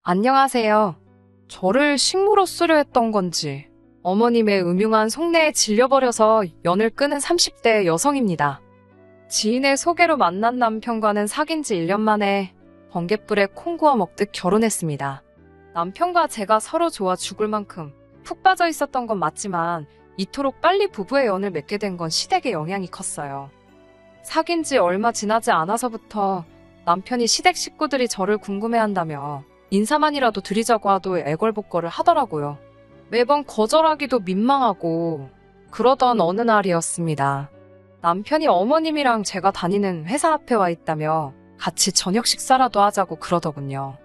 안녕하세요. 저를 식모로 쓰려 했던 건지 어머님의 음흉한 속내에 질려버려서 연을 끊은 30대 여성입니다. 지인의 소개로 만난 남편과는 사귄 지 1년 만에 번갯불에 콩 구워 먹듯 결혼했습니다. 남편과 제가 서로 좋아 죽을 만큼 푹 빠져 있었던 건 맞지만 이토록 빨리 부부의 연을 맺게 된 건 시댁의 영향이 컸어요. 사귄 지 얼마 지나지 않아서부터 남편이 시댁 식구들이 저를 궁금해한다며 인사만이라도 드리자고 하도 애걸복걸을 하더라고요. 매번 거절하기도 민망하고 그러던 어느 날이었습니다. 남편이 어머님이랑 제가 다니는 회사 앞에 와 있다며 같이 저녁 식사라도 하자고 그러더군요.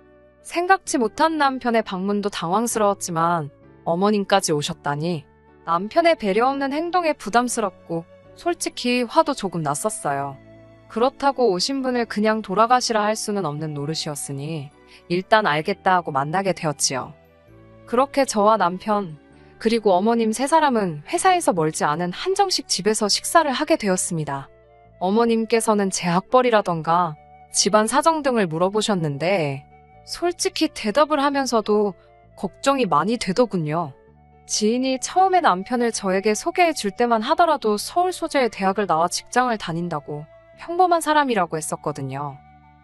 생각지 못한 남편의 방문도 당황스러웠지만 어머님까지 오셨다니 남편의 배려 없는 행동에 부담스럽고 솔직히 화도 조금 났었어요. 그렇다고 오신 분을 그냥 돌아가시라 할 수는 없는 노릇이었으니 일단 알겠다 하고 만나게 되었지요. 그렇게 저와 남편, 그리고 어머님 세 사람은 회사에서 멀지 않은 한정식 집에서 식사를 하게 되었습니다. 어머님께서는 제 학벌이라던가 집안 사정 등을 물어보셨는데 솔직히 대답을 하면서도 걱정이 많이 되더군요. 지인이 처음에 남편을 저에게 소개해 줄 때만 하더라도 서울 소재의 대학을 나와 직장을 다닌다고 평범한 사람이라고 했었거든요.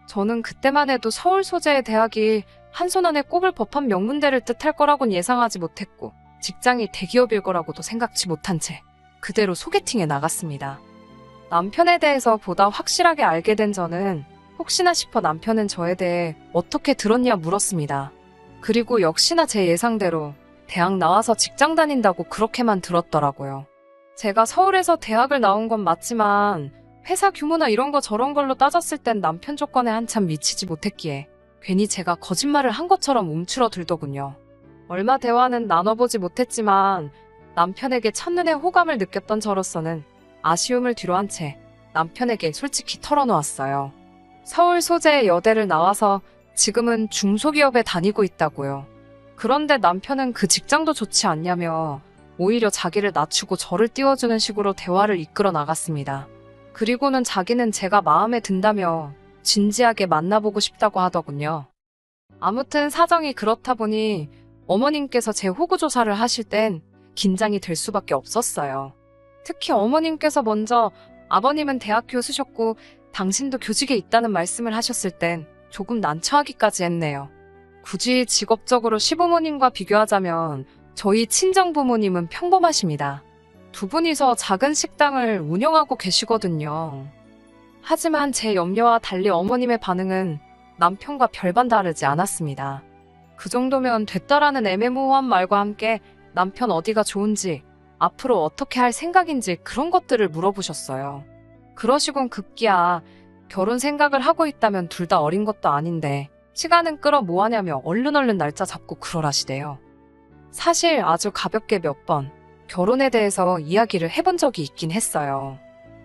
저는 그때만 해도 서울 소재의 대학이 한 손 안에 꼽을 법한 명문대를 뜻할 거라곤 예상하지 못했고 직장이 대기업일 거라고도 생각지 못한 채 그대로 소개팅에 나갔습니다. 남편에 대해서 보다 확실하게 알게 된 저는 혹시나 싶어 남편은 저에 대해 어떻게 들었냐 물었습니다. 그리고 역시나 제 예상대로 대학 나와서 직장 다닌다고 그렇게만 들었더라고요. 제가 서울에서 대학을 나온 건 맞지만 회사 규모나 이런 거 저런 걸로 따졌을 땐 남편 조건에 한참 미치지 못했기에 괜히 제가 거짓말을 한 것처럼 움츠러들더군요. 얼마 대화는 나눠보지 못했지만 남편에게 첫눈에 호감을 느꼈던 저로서는 아쉬움을 뒤로한 채 남편에게 솔직히 털어놓았어요. 서울 소재의 여대를 나와서 지금은 중소기업에 다니고 있다고요. 그런데 남편은 그 직장도 좋지 않냐며 오히려 자기를 낮추고 저를 띄워주는 식으로 대화를 이끌어 나갔습니다. 그리고는 자기는 제가 마음에 든다며 진지하게 만나보고 싶다고 하더군요. 아무튼 사정이 그렇다 보니 어머님께서 제 호구조사를 하실 땐 긴장이 될 수밖에 없었어요. 특히 어머님께서 먼저 아버님은 대학 교수셨고 당신도 교직에 있다는 말씀을 하셨을 땐 조금 난처하기까지 했네요. 굳이 직업적으로 시부모님과 비교하자면 저희 친정부모님은 평범하십니다. 두 분이서 작은 식당을 운영하고 계시거든요. 하지만 제 염려와 달리 어머님의 반응은 남편과 별반 다르지 않았습니다. 그 정도면 됐다라는 애매모호한 말과 함께 남편 어디가 좋은지, 앞으로 어떻게 할 생각인지 그런 것들을 물어보셨어요. 그러시곤 급기야 결혼 생각을 하고 있다면 둘 다 어린 것도 아닌데 시간은 끌어 뭐하냐며 얼른 날짜 잡고 그러라시대요. 사실 아주 가볍게 몇 번 결혼에 대해서 이야기를 해본 적이 있긴 했어요.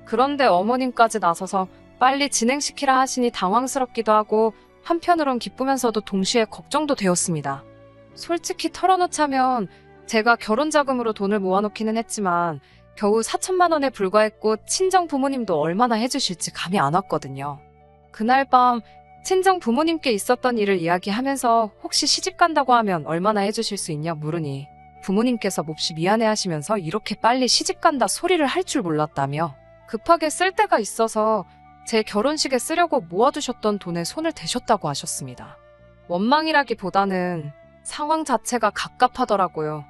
그런데 어머님까지 나서서 빨리 진행시키라 하시니 당황스럽기도 하고 한편으론 기쁘면서도 동시에 걱정도 되었습니다. 솔직히 털어놓자면 제가 결혼 자금으로 돈을 모아놓기는 했지만 겨우 4천만 원에 불과했고 친정 부모님도 얼마나 해주실지 감이 안 왔거든요. 그날 밤 친정 부모님께 있었던 일을 이야기하면서 혹시 시집 간다고 하면 얼마나 해주실 수 있냐 물으니 부모님께서 몹시 미안해하시면서 이렇게 빨리 시집 간다 소리를 할 줄 몰랐다며 급하게 쓸 데가 있어서 제 결혼식에 쓰려고 모아두셨던 돈에 손을 대셨다고 하셨습니다. 원망이라기보다는 상황 자체가 갑갑하더라고요.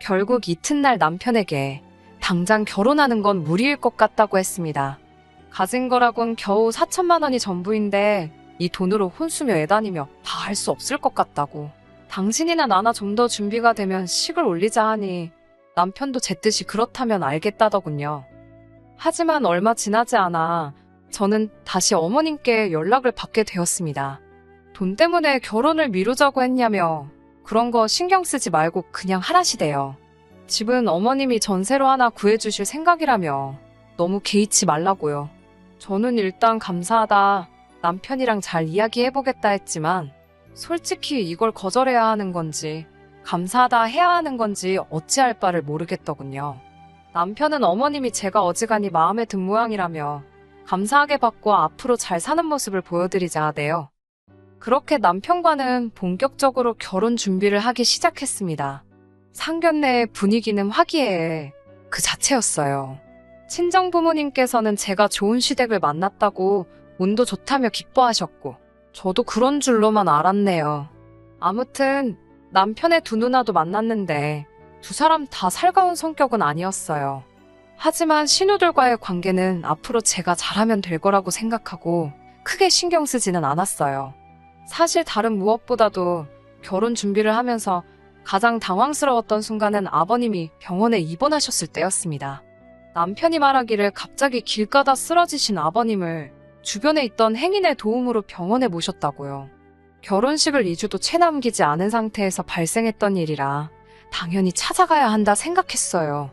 결국 이튿날 남편에게 당장 결혼하는 건 무리일 것 같다고 했습니다. 가진 거라곤 겨우 4천만 원이 전부인데 이 돈으로 혼수며 애다니며 다 할 수 없을 것 같다고. 당신이나 나나 좀 더 준비가 되면 식을 올리자 하니 남편도 제 뜻이 그렇다면 알겠다더군요. 하지만 얼마 지나지 않아 저는 다시 어머님께 연락을 받게 되었습니다. 돈 때문에 결혼을 미루자고 했냐며 그런 거 신경 쓰지 말고 그냥 하라시대요. 집은 어머님이 전세로 하나 구해주실 생각이라며 너무 개의치 말라고요. 저는 일단 감사하다, 남편이랑 잘 이야기해보겠다 했지만 솔직히 이걸 거절해야 하는 건지 감사하다 해야 하는 건지 어찌할 바를 모르겠더군요. 남편은 어머님이 제가 어지간히 마음에 든 모양이라며 감사하게 받고 앞으로 잘 사는 모습을 보여드리자 하대요. 그렇게 남편과는 본격적으로 결혼 준비를 하기 시작했습니다. 상견례의 분위기는 화기애애 그 자체였어요. 친정 부모님께서는 제가 좋은 시댁을 만났다고 운도 좋다며 기뻐하셨고, 저도 그런 줄로만 알았네요. 아무튼 남편의 두 누나도 만났는데 두 사람 다 살가운 성격은 아니었어요. 하지만 신우들과의 관계는 앞으로 제가 잘하면 될 거라고 생각하고 크게 신경 쓰지는 않았어요. 사실 다른 무엇보다도 결혼 준비를 하면서 가장 당황스러웠던 순간은 아버님이 병원에 입원하셨을 때였습니다. 남편이 말하기를 갑자기 길 가다 쓰러지신 아버님을 주변에 있던 행인의 도움으로 병원에 모셨다고요. 결혼식을 2주도 채 남기지 않은 상태에서 발생했던 일이라 당연히 찾아가야 한다 생각했어요.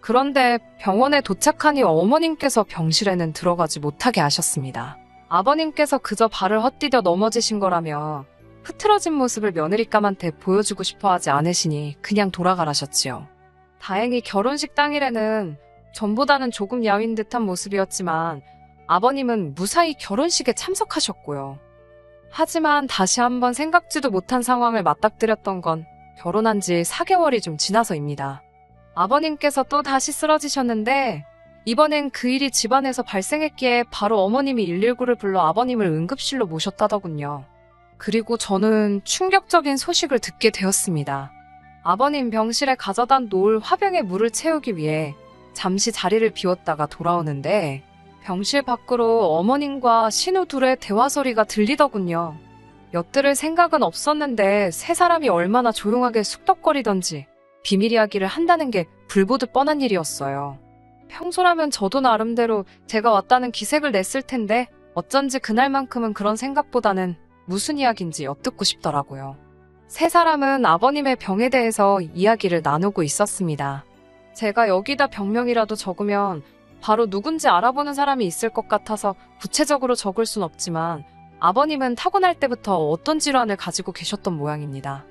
그런데 병원에 도착하니 어머님께서 병실에는 들어가지 못하게 하셨습니다. 아버님께서 그저 발을 헛디뎌 넘어지신 거라며 흐트러진 모습을 며느리감한테 보여주고 싶어 하지 않으시니 그냥 돌아가라셨지요. 다행히 결혼식 당일에는 전보다는 조금 야윈 듯한 모습이었지만 아버님은 무사히 결혼식에 참석하셨고요. 하지만 다시 한번 생각지도 못한 상황을 맞닥뜨렸던 건 결혼한 지 4개월이 좀 지나서입니다. 아버님께서 또 다시 쓰러지셨는데 이번엔 그 일이 집안에서 발생했기에 바로 어머님이 119를 불러 아버님을 응급실로 모셨다더군요. 그리고 저는 충격적인 소식을 듣게 되었습니다. 아버님 병실에 가져다 놓을 화병에 물을 채우기 위해 잠시 자리를 비웠다가 돌아오는데 병실 밖으로 어머님과 신우 둘의 대화 소리가 들리더군요. 엿들을 생각은 없었는데 세 사람이 얼마나 조용하게 쑥덕거리던지 비밀 이야기를 한다는 게 불보듯 뻔한 일이었어요. 평소라면 저도 나름대로 제가 왔다는 기색을 냈을 텐데 어쩐지 그날만큼은 그런 생각보다는 무슨 이야기인지 엿듣고 싶더라고요. 세 사람은 아버님의 병에 대해서 이야기를 나누고 있었습니다. 제가 여기다 병명이라도 적으면 바로 누군지 알아보는 사람이 있을 것 같아서 구체적으로 적을 순 없지만 아버님은 타고날 때부터 어떤 질환을 가지고 계셨던 모양입니다.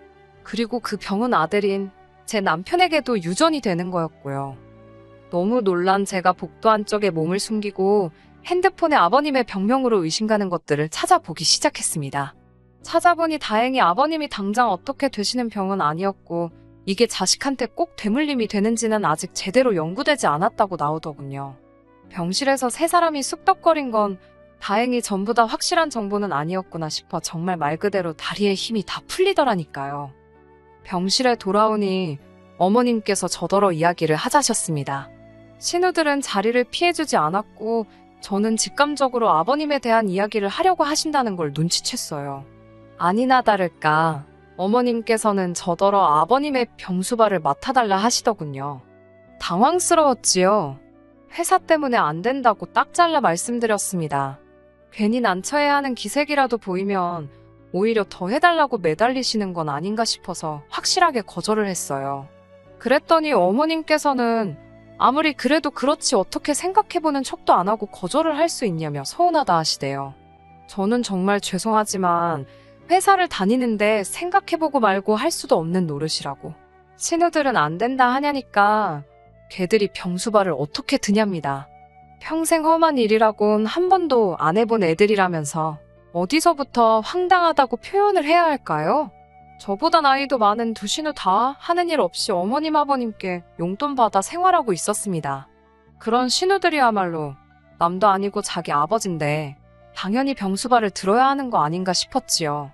그리고 그 병은 아들인 제 남편에게도 유전이 되는 거였고요. 너무 놀란 제가 복도 한쪽에 몸을 숨기고 핸드폰에 아버님의 병명으로 의심가는 것들을 찾아보기 시작했습니다. 찾아보니 다행히 아버님이 당장 어떻게 되시는 병은 아니었고 이게 자식한테 꼭 되물림이 되는지는 아직 제대로 연구되지 않았다고 나오더군요. 병실에서 세 사람이 쑥덕거린 건 다행히 전부 다 확실한 정보는 아니었구나 싶어 정말 말 그대로 다리에 힘이 다 풀리더라니까요. 병실에 돌아오니 어머님께서 저더러 이야기를 하자셨습니다. 신우들은 자리를 피해주지 않았고 저는 직감적으로 아버님에 대한 이야기를 하려고 하신다는 걸 눈치챘어요. 아니나 다를까 어머님께서는 저더러 아버님의 병수발을 맡아달라 하시더군요. 당황스러웠지요. 회사 때문에 안 된다고 딱 잘라 말씀드렸습니다. 괜히 난처해야 하는 기색이라도 보이면 오히려 더 해달라고 매달리시는 건 아닌가 싶어서 확실하게 거절을 했어요. 그랬더니 어머님께서는 아무리 그래도 그렇지 어떻게 생각해보는 척도 안 하고 거절을 할 수 있냐며 서운하다 하시대요. 저는 정말 죄송하지만 회사를 다니는데 생각해보고 말고 할 수도 없는 노릇이라고. 신우들은 안 된다 하냐니까 걔들이 병수발을 어떻게 드냐입니다. 평생 험한 일이라곤 한 번도 안 해본 애들이라면서 어디서부터 황당하다고 표현을 해야 할까요? 저보다 나이도 많은 두 신우 다 하는 일 없이 어머님 아버님께 용돈 받아 생활하고 있었습니다. 그런 신우들이야말로 남도 아니고 자기 아버지인데 당연히 병수발을 들어야 하는 거 아닌가 싶었지요.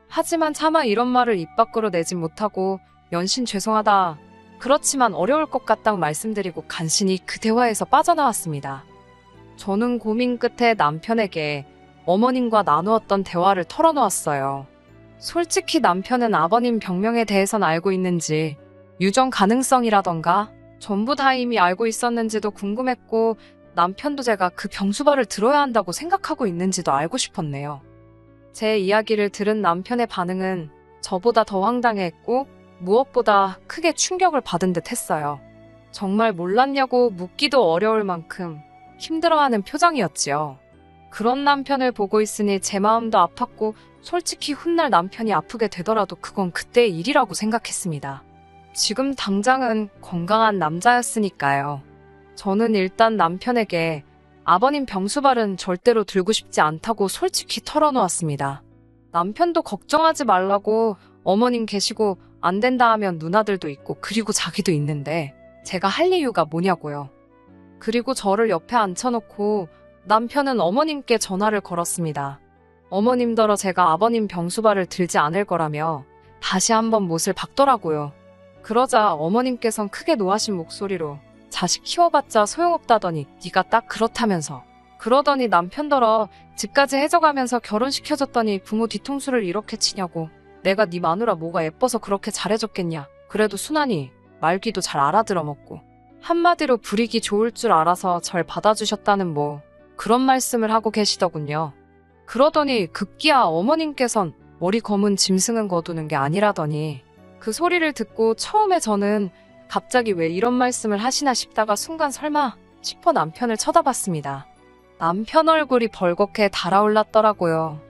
하지만 차마 이런 말을 입 밖으로 내진 못하고 연신 죄송하다. 그렇지만 어려울 것 같다고 말씀드리고 간신히 그 대화에서 빠져나왔습니다. 저는 고민 끝에 남편에게 어머님과 나누었던 대화를 털어놓았어요. 솔직히 남편은 아버님 병명에 대해선 알고 있는지, 유전 가능성이라던가 전부 다 이미 알고 있었는지도 궁금했고 남편도 제가 그 병수발을 들어야 한다고 생각하고 있는지도 알고 싶었네요. 제 이야기를 들은 남편의 반응은 저보다 더 황당해했고 무엇보다 크게 충격을 받은 듯 했어요. 정말 몰랐냐고 묻기도 어려울 만큼 힘들어하는 표정이었지요. 그런 남편을 보고 있으니 제 마음도 아팠고 솔직히 훗날 남편이 아프게 되더라도 그건 그때의 일이라고 생각했습니다. 지금 당장은 건강한 남자였으니까요. 저는 일단 남편에게 아버님 병수발은 절대로 들고 싶지 않다고 솔직히 털어놓았습니다. 남편도 걱정하지 말라고 어머님 계시고 안 된다 하면 누나들도 있고 그리고 자기도 있는데 제가 할 이유가 뭐냐고요. 그리고 저를 옆에 앉혀놓고 남편은 어머님께 전화를 걸었습니다. 어머님더러 제가 아버님 병수발을 들지 않을 거라며 다시 한번 못을 박더라고요. 그러자 어머님께선 크게 노하신 목소리로 자식 키워봤자 소용없다더니 네가 딱 그렇다면서 그러더니 남편더러 집까지 해줘가면서 결혼시켜줬더니 부모 뒤통수를 이렇게 치냐고. 내가 네 마누라 뭐가 예뻐서 그렇게 잘해줬겠냐. 그래도 순하니 말귀도 잘 알아들어 먹고 한마디로 부리기 좋을 줄 알아서 절 받아주셨다는 뭐 그런 말씀을 하고 계시더군요. 그러더니 급기야 어머님께선 머리 검은 짐승은 거두는 게 아니라더니 그 소리를 듣고 처음에 저는 갑자기 왜 이런 말씀을 하시나 싶다가 순간 설마 싶어 남편을 쳐다봤습니다. 남편 얼굴이 벌겋게 달아올랐더라고요.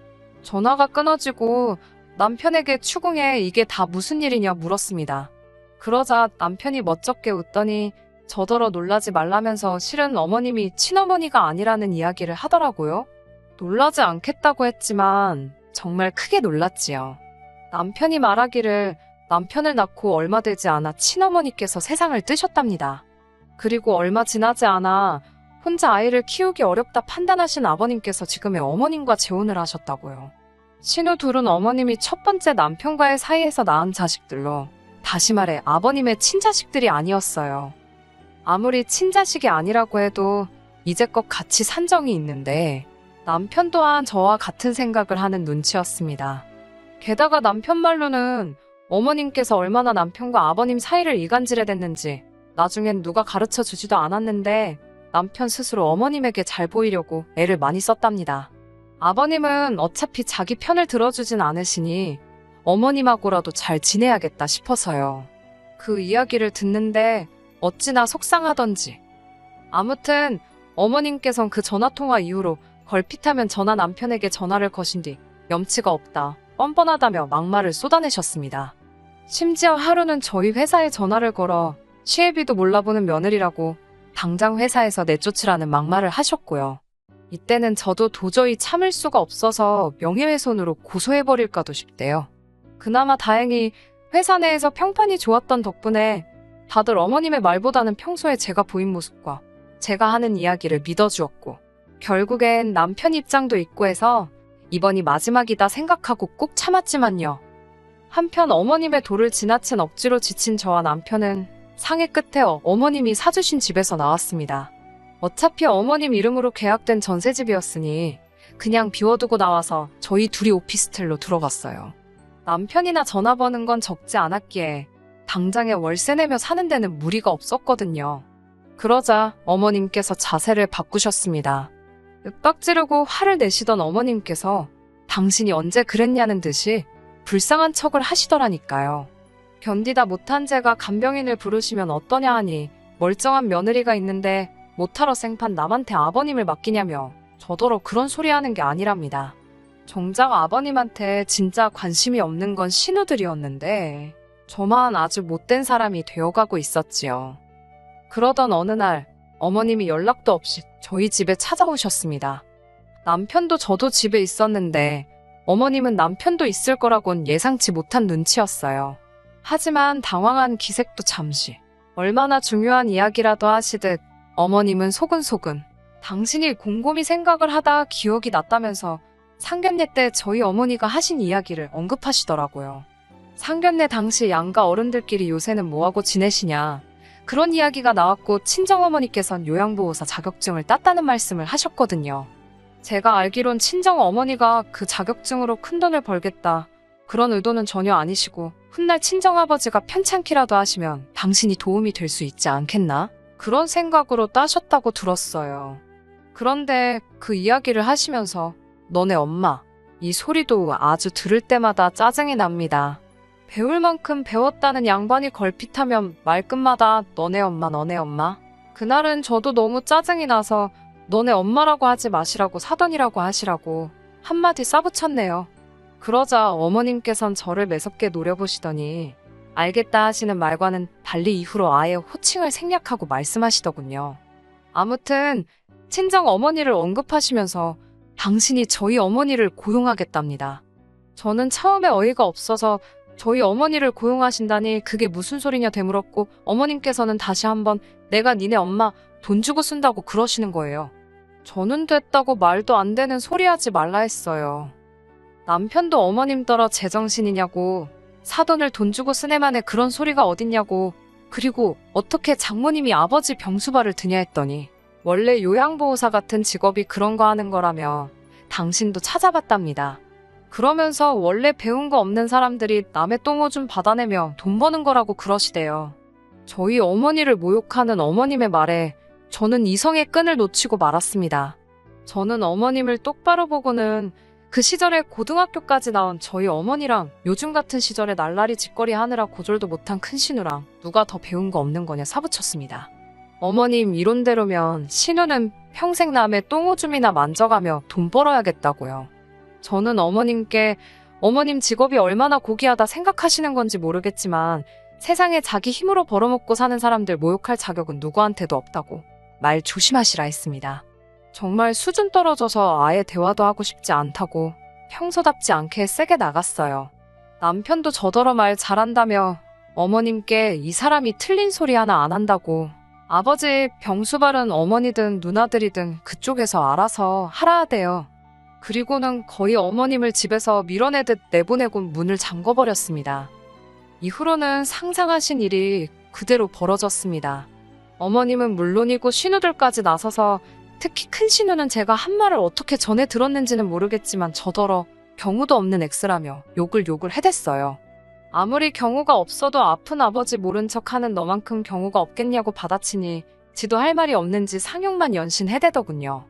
전화가 끊어지고 남편에게 추궁해 이게 다 무슨 일이냐 물었습니다. 그러자 남편이 멋쩍게 웃더니 저더러 놀라지 말라면서 실은 어머님이 친어머니가 아니라는 이야기를 하더라고요. 놀라지 않겠다고 했지만 정말 크게 놀랐지요. 남편이 말하기를 남편을 낳고 얼마 되지 않아 친어머니께서 세상을 뜨셨답니다. 그리고 얼마 지나지 않아 혼자 아이를 키우기 어렵다 판단하신 아버님께서 지금의 어머님과 재혼을 하셨다고요. 신우 둘은 어머님이 첫 번째 남편과의 사이에서 낳은 자식들로 다시 말해 아버님의 친자식들이 아니었어요. 아무리 친자식이 아니라고 해도 이제껏 같이 산 정이 있는데 남편 또한 저와 같은 생각을 하는 눈치였습니다. 게다가 남편 말로는 어머님께서 얼마나 남편과 아버님 사이를 이간질해댔는지 나중엔 누가 가르쳐 주지도 않았는데 남편 스스로 어머님에게 잘 보이려고 애를 많이 썼답니다. 아버님은 어차피 자기 편을 들어주진 않으시니 어머님하고라도 잘 지내야겠다 싶어서요. 그 이야기를 듣는데 어찌나 속상하던지. 아무튼 어머님께선 그 전화통화 이후로 걸핏하면 전화 남편에게 전화를 거신 뒤 염치가 없다, 뻔뻔하다며 막말을 쏟아내셨습니다. 심지어 하루는 저희 회사에 전화를 걸어 시애비도 몰라보는 며느리라고 당장 회사에서 내쫓으라는 막말을 하셨고요. 이때는 저도 도저히 참을 수가 없어서 명예훼손으로 고소해버릴까도 싶대요. 그나마 다행히 회사 내에서 평판이 좋았던 덕분에 다들 어머님의 말보다는 평소에 제가 보인 모습과 제가 하는 이야기를 믿어주었고 결국엔 남편 입장도 있고 해서 이번이 마지막이다 생각하고 꾹 참았지만요. 한편 어머님의 도를 지나친 억지로 지친 저와 남편은 상해 끝에 어머님이 사주신 집에서 나왔습니다. 어차피 어머님 이름으로 계약된 전세집이었으니 그냥 비워두고 나와서 저희 둘이 오피스텔로 들어갔어요. 남편이나 전화 버는 건 적지 않았기에 당장에 월세 내며 사는 데는 무리가 없었거든요. 그러자 어머님께서 자세를 바꾸셨습니다. 윽박 지르고 화를 내시던 어머님께서 당신이 언제 그랬냐는 듯이 불쌍한 척을 하시더라니까요. 견디다 못한 제가 간병인을 부르시면 어떠냐 하니 멀쩡한 며느리가 있는데 못하러 생판 남한테 아버님을 맡기냐며 저더러 그런 소리 하는 게 아니랍니다. 정작 아버님한테 진짜 관심이 없는 건 신우들이었는데 저만 아주 못된 사람이 되어가고 있었지요. 그러던 어느 날 어머님이 연락도 없이 저희 집에 찾아오셨습니다. 남편도 저도 집에 있었는데 어머님은 남편도 있을 거라곤 예상치 못한 눈치였어요. 하지만 당황한 기색도 잠시. 얼마나 중요한 이야기라도 하시듯 어머님은 소근소근 당신이 곰곰이 생각을 하다 기억이 났다면서 상견례 때 저희 어머니가 하신 이야기를 언급하시더라고요. 상견례 당시 양가 어른들끼리 요새는 뭐하고 지내시냐 그런 이야기가 나왔고 친정어머니께선 요양보호사 자격증을 땄다는 말씀을 하셨거든요. 제가 알기론 친정어머니가 그 자격증으로 큰돈을 벌겠다 그런 의도는 전혀 아니시고 훗날 친정아버지가 편찮기라도 하시면 당신이 도움이 될 수 있지 않겠나? 그런 생각으로 따셨다고 들었어요. 그런데 그 이야기를 하시면서 너네 엄마 이 소리도 아주 들을 때마다 짜증이 납니다. 배울 만큼 배웠다는 양반이 걸핏하면 말끝마다 너네 엄마 너네 엄마. 그날은 저도 너무 짜증이 나서 너네 엄마라고 하지 마시라고 사돈이라고 하시라고 한마디 싸붙였네요. 그러자 어머님께선 저를 매섭게 노려보시더니 알겠다 하시는 말과는 달리 이후로 아예 호칭을 생략하고 말씀하시더군요. 아무튼 친정 어머니를 언급하시면서 당신이 저희 어머니를 고용하겠답니다. 저는 처음에 어이가 없어서 저희 어머니를 고용하신다니 그게 무슨 소리냐 되물었고 어머님께서는 다시 한번 내가 니네 엄마 돈 주고 쓴다고 그러시는 거예요. 저는 됐다고 말도 안 되는 소리 하지 말라 했어요. 남편도 어머님더러 제정신이냐고, 사돈을 돈 주고 쓰네만에 그런 소리가 어딨냐고, 그리고 어떻게 장모님이 아버지 병수발을 드냐 했더니 원래 요양보호사 같은 직업이 그런 거 하는 거라며 당신도 찾아봤답니다. 그러면서 원래 배운 거 없는 사람들이 남의 똥오줌 받아내며 돈 버는 거라고 그러시대요. 저희 어머니를 모욕하는 어머님의 말에 저는 이성의 끈을 놓치고 말았습니다. 저는 어머님을 똑바로 보고는 그 시절에 고등학교까지 나온 저희 어머니랑 요즘 같은 시절에 날라리 짓거리 하느라 고졸도 못한 큰 신우랑 누가 더 배운 거 없는 거냐 사부쳤습니다. 어머님 이론대로면 신우는 평생 남의 똥오줌이나 만져가며 돈 벌어야겠다고요. 저는 어머님께 어머님 직업이 얼마나 고귀하다 생각하시는 건지 모르겠지만 세상에 자기 힘으로 벌어먹고 사는 사람들 모욕할 자격은 누구한테도 없다고 말 조심하시라 했습니다. 정말 수준 떨어져서 아예 대화도 하고 싶지 않다고 평소답지 않게 세게 나갔어요. 남편도 저더러 말 잘한다며 어머님께 이 사람이 틀린 소리 하나 안 한다고, 아버지 병수발은 어머니든 누나들이든 그쪽에서 알아서 하라 하대요. 그리고는 거의 어머님을 집에서 밀어내듯 내보내고 문을 잠궈버렸습니다. 이후로는 상상하신 일이 그대로 벌어졌습니다. 어머님은 물론이고 신우들까지 나서서, 특히 큰 신우는 제가 한 말을 어떻게 전해 들었는지는 모르겠지만 저더러 경우도 없는 X라며 욕을 해댔어요. 아무리 경우가 없어도 아픈 아버지 모른 척하는 너만큼 경우가 없겠냐고 받아치니 지도 할 말이 없는지 상욕만 연신 해대더군요.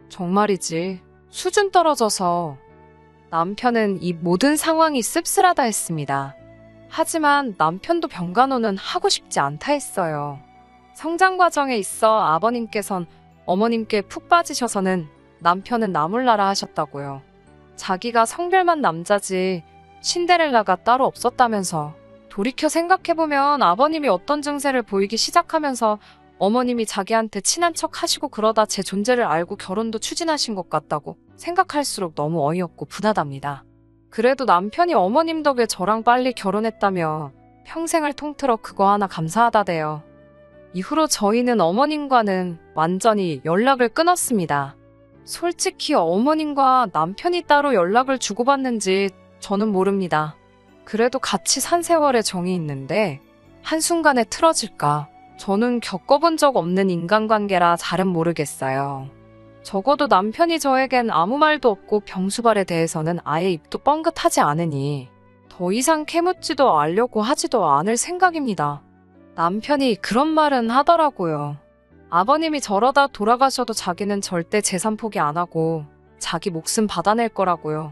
정말이지 수준 떨어져서. 남편은 이 모든 상황이 씁쓸하다 했습니다. 하지만 남편도 병간호는 하고 싶지 않다 했어요. 성장 과정에 있어 아버님께선 어머님께 푹 빠지셔서는 남편은 나몰라라 하셨다고요. 자기가 성별만 남자지 신데렐라가 따로 없었다면서. 돌이켜 생각해보면 아버님이 어떤 증세를 보이기 시작하면서 어머님이 자기한테 친한 척 하시고 그러다 제 존재를 알고 결혼도 추진하신 것 같다고 생각할수록 너무 어이없고 분하답니다. 그래도 남편이 어머님 덕에 저랑 빨리 결혼했다며 평생을 통틀어 그거 하나 감사하다대요. 이후로 저희는 어머님과는 완전히 연락을 끊었습니다. 솔직히 어머님과 남편이 따로 연락을 주고받는지 저는 모릅니다. 그래도 같이 산 세월에 정이 있는데 한순간에 틀어질까? 저는 겪어본 적 없는 인간관계라 잘은 모르겠어요. 적어도 남편이 저에겐 아무 말도 없고 병수발에 대해서는 아예 입도 뻥긋하지 않으니 더 이상 캐묻지도 않으려고 하지도 않을 생각입니다. 남편이 그런 말은 하더라고요. 아버님이 저러다 돌아가셔도 자기는 절대 재산 포기 안 하고 자기 목숨 받아낼 거라고요.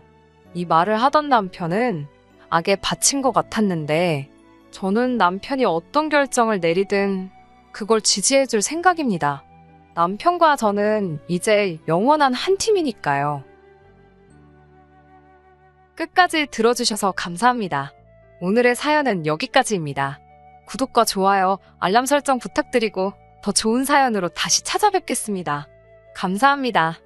이 말을 하던 남편은 악에 바친 것 같았는데 저는 남편이 어떤 결정을 내리든 그걸 지지해줄 생각입니다. 남편과 저는 이제 영원한 한 팀이니까요. 끝까지 들어주셔서 감사합니다. 오늘의 사연은 여기까지입니다. 구독과 좋아요, 알람 설정 부탁드리고 더 좋은 사연으로 다시 찾아뵙겠습니다. 감사합니다.